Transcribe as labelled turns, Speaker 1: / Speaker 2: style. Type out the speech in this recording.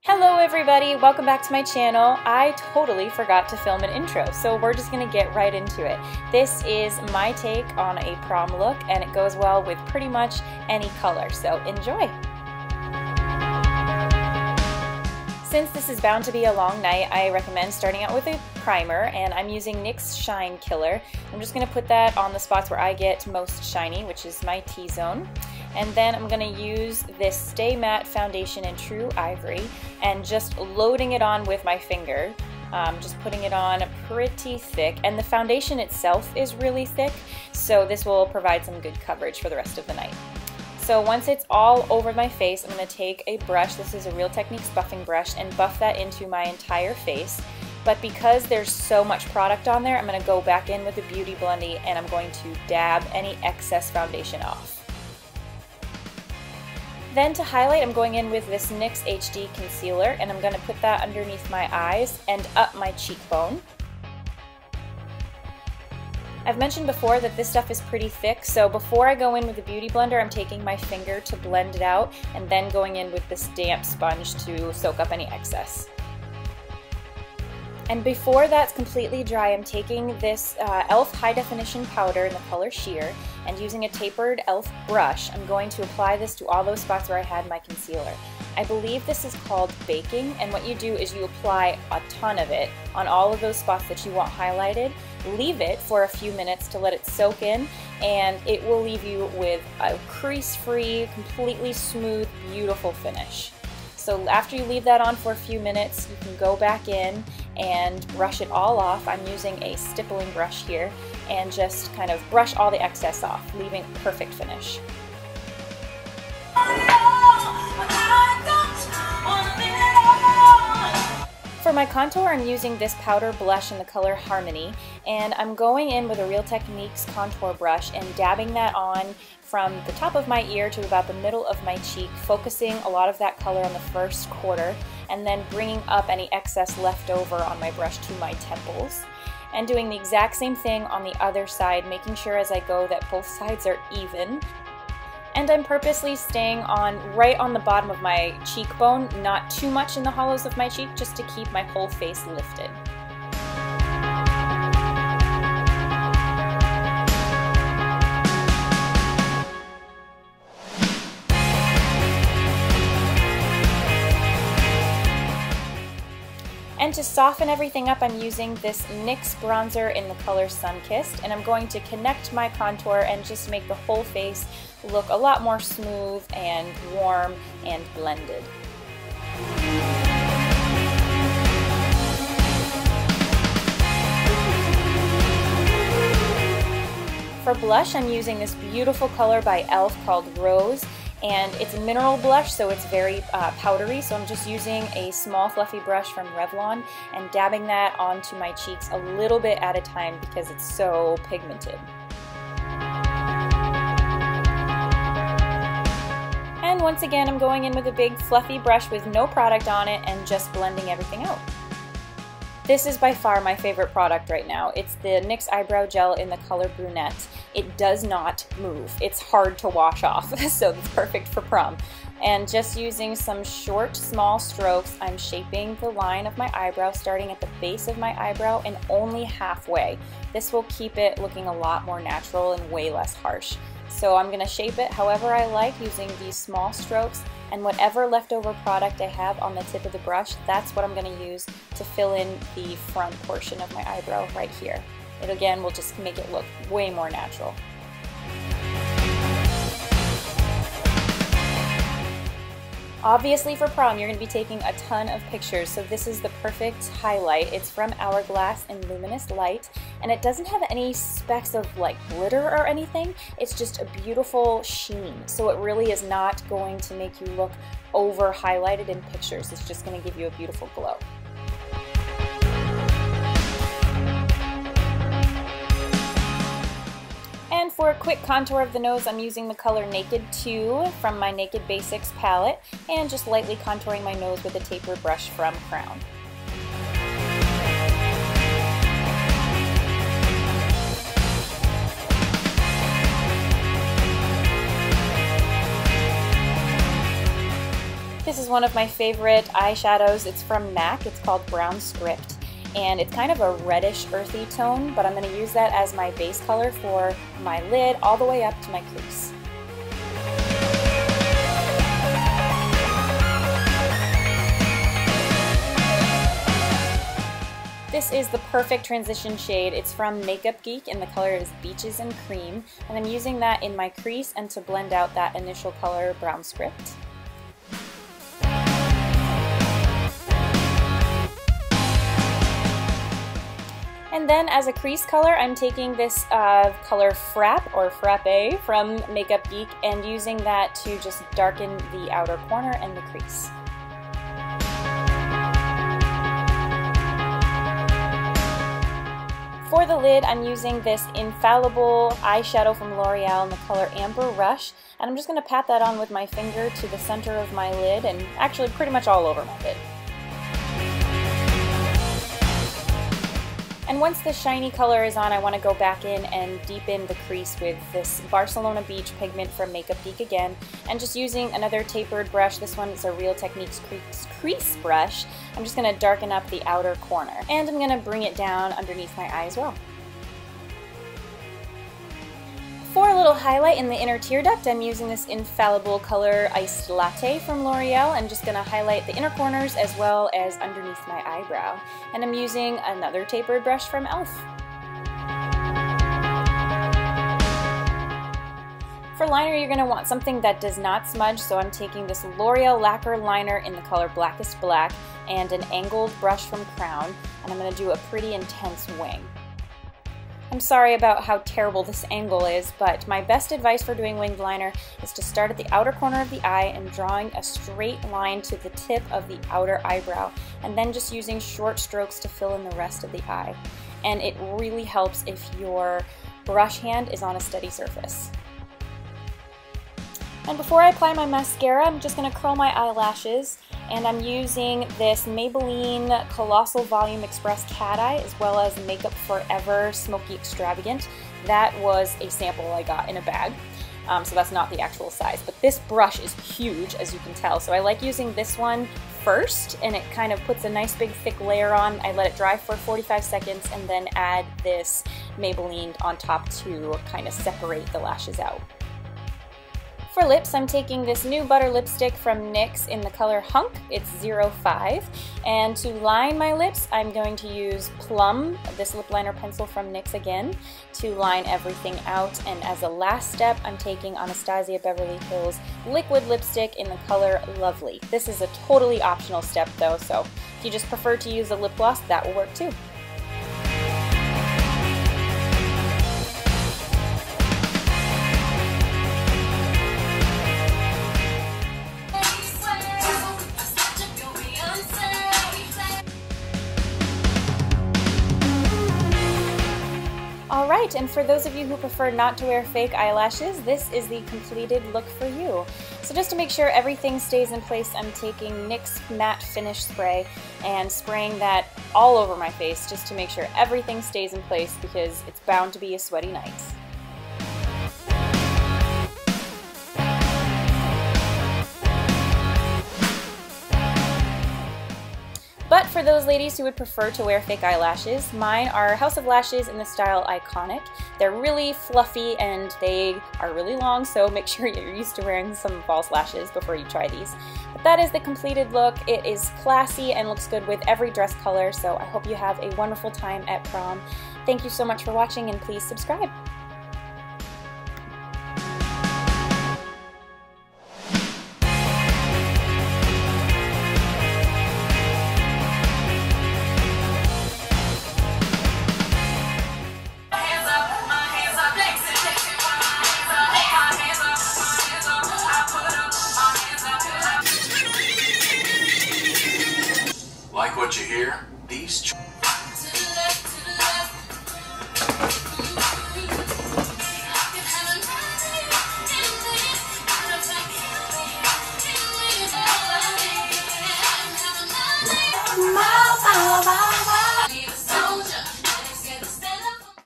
Speaker 1: Hello everybody, welcome back to my channel. I totally forgot to film an intro, so we're just gonna get right into it. This is my take on a prom look and it goes well with pretty much any color, so enjoy. Since this is bound to be a long night, I recommend starting out with a primer, and I'm using NYX Shine Killer. I'm just gonna put that on the spots where I get most shiny, which is my T-zone. And then I'm going to use this Stay Matte foundation in True Ivory and just loading it on with my finger. Just putting it on pretty thick, and the foundation itself is really thick, so this will provide some good coverage for the rest of the night. So once it's all over my face, I'm going to take a brush, this is a Real Techniques buffing brush, and buff that into my entire face. But because there's so much product on there, I'm going to go back in with a Beauty Blendie and I'm going to dab any excess foundation off. Then to highlight, I'm going in with this NYX HD concealer, and I'm going to put that underneath my eyes and up my cheekbone. I've mentioned before that this stuff is pretty thick, so before I go in with the Beauty Blender, I'm taking my finger to blend it out and then going in with this damp sponge to soak up any excess. And before that's completely dry, I'm taking this e.l.f. High Definition Powder in the color Sheer, and using a tapered e.l.f. brush, I'm going to apply this to all those spots where I had my concealer. I believe this is called baking, and what you do is you apply a ton of it on all of those spots that you want highlighted, leave it for a few minutes to let it soak in, and it will leave you with a crease-free, completely smooth, beautiful finish. So after you leave that on for a few minutes, you can go back in and brush it all off. I'm using a stippling brush here and just kind of brush all the excess off, leaving a perfect finish. For my contour, I'm using this powder blush in the color Harmony, and I'm going in with a Real Techniques contour brush and dabbing that on from the top of my ear to about the middle of my cheek, focusing a lot of that color on the first quarter, and then bringing up any excess left over on my brush to my temples. And doing the exact same thing on the other side, making sure as I go that both sides are even. And I'm purposely staying on right on the bottom of my cheekbone, not too much in the hollows of my cheek, just to keep my whole face lifted. And to soften everything up, I'm using this NYX bronzer in the color Sunkissed, and I'm going to connect my contour and just make the whole face look a lot more smooth and warm and blended. For blush, I'm using this beautiful color by e.l.f. called Rose. And it's a mineral blush, so it's very powdery, so I'm just using a small fluffy brush from Revlon and dabbing that onto my cheeks a little bit at a time because it's so pigmented. And once again, I'm going in with a big fluffy brush with no product on it and just blending everything out. This is by far my favorite product right now. It's the NYX Eyebrow Gel in the color Brunette. It does not move. It's hard to wash off, so it's perfect for prom. And just using some short, small strokes, I'm shaping the line of my eyebrow starting at the base of my eyebrow and only halfway. This will keep it looking a lot more natural and way less harsh. So I'm going to shape it however I like using these small strokes, and whatever leftover product I have on the tip of the brush, that's what I'm going to use to fill in the front portion of my eyebrow right here. It again will just make it look way more natural. Obviously for prom, you're going to be taking a ton of pictures, so this is the perfect highlight. It's from Hourglass in Luminous Light, and it doesn't have any specks of like glitter or anything. It's just a beautiful sheen, so it really is not going to make you look over highlighted in pictures. It's just going to give you a beautiful glow. And for a quick contour of the nose, I'm using the color Naked 2 from my Naked Basics palette and just lightly contouring my nose with a taper brush from Crown. This is one of my favorite eyeshadows. It's from MAC. It's called Brown Script, and it's kind of a reddish earthy tone, but I'm going to use that as my base color for my lid all the way up to my crease. This is the perfect transition shade. It's from Makeup Geek and the color is Beaches and Cream, and I'm using that in my crease and to blend out that initial color, Brown Script. And then as a crease color, I'm taking this color Frappe or Frappe from Makeup Geek and using that to just darken the outer corner and the crease. For the lid, I'm using this Infallible eyeshadow from L'Oreal in the color Amber Rush, and I'm just going to pat that on with my finger to the center of my lid and actually pretty much all over my lid. And once the shiny color is on, I want to go back in and deepen the crease with this Barcelona Beach pigment from Makeup Geek again, and just using another tapered brush. This one is a Real Techniques crease brush. I'm just going to darken up the outer corner, and I'm going to bring it down underneath my eye as well. For a little highlight in the inner tear duct, I'm using this Infallible color Iced Latte from L'Oreal. I'm just going to highlight the inner corners as well as underneath my eyebrow. And I'm using another tapered brush from e.l.f. For liner, you're going to want something that does not smudge, so I'm taking this L'Oreal Lacquer Liner in the color Blackest Black and an angled brush from Crown, and I'm going to do a pretty intense wing. I'm sorry about how terrible this angle is, but my best advice for doing winged liner is to start at the outer corner of the eye and drawing a straight line to the tip of the outer eyebrow, and then just using short strokes to fill in the rest of the eye. And it really helps if your brush hand is on a steady surface. And before I apply my mascara, I'm just going to curl my eyelashes, and I'm using this Maybelline Colossal Volume Express Cat Eye as well as Makeup Forever Smoky Extravagant. That was a sample I got in a bag, so that's not the actual size. But this brush is huge, as you can tell, so I like using this one first, and it kind of puts a nice big thick layer on. I let it dry for 45 seconds and then add this Maybelline on top to kind of separate the lashes out. For lips, I'm taking this new butter lipstick from NYX in the color Hunk. It's 05. And to line my lips, I'm going to use Plum, this lip liner pencil from NYX again, to line everything out. And as a last step, I'm taking Anastasia Beverly Hills liquid lipstick in the color Lovely. This is a totally optional step though, so if you just prefer to use a lip gloss, that will work too. Alright, and for those of you who prefer not to wear fake eyelashes, this is the completed look for you. So just to make sure everything stays in place, I'm taking NYX Matte Finish Spray and spraying that all over my face just to make sure everything stays in place because it's bound to be a sweaty night. But for those ladies who would prefer to wear fake eyelashes, mine are House of Lashes in the style Iconic. They're really fluffy and they are really long, so make sure you're used to wearing some false lashes before you try these. But that is the completed look. It is classy and looks good with every dress color, so I hope you have a wonderful time at prom. Thank you so much for watching, and please subscribe.
Speaker 2: Like what you hear? These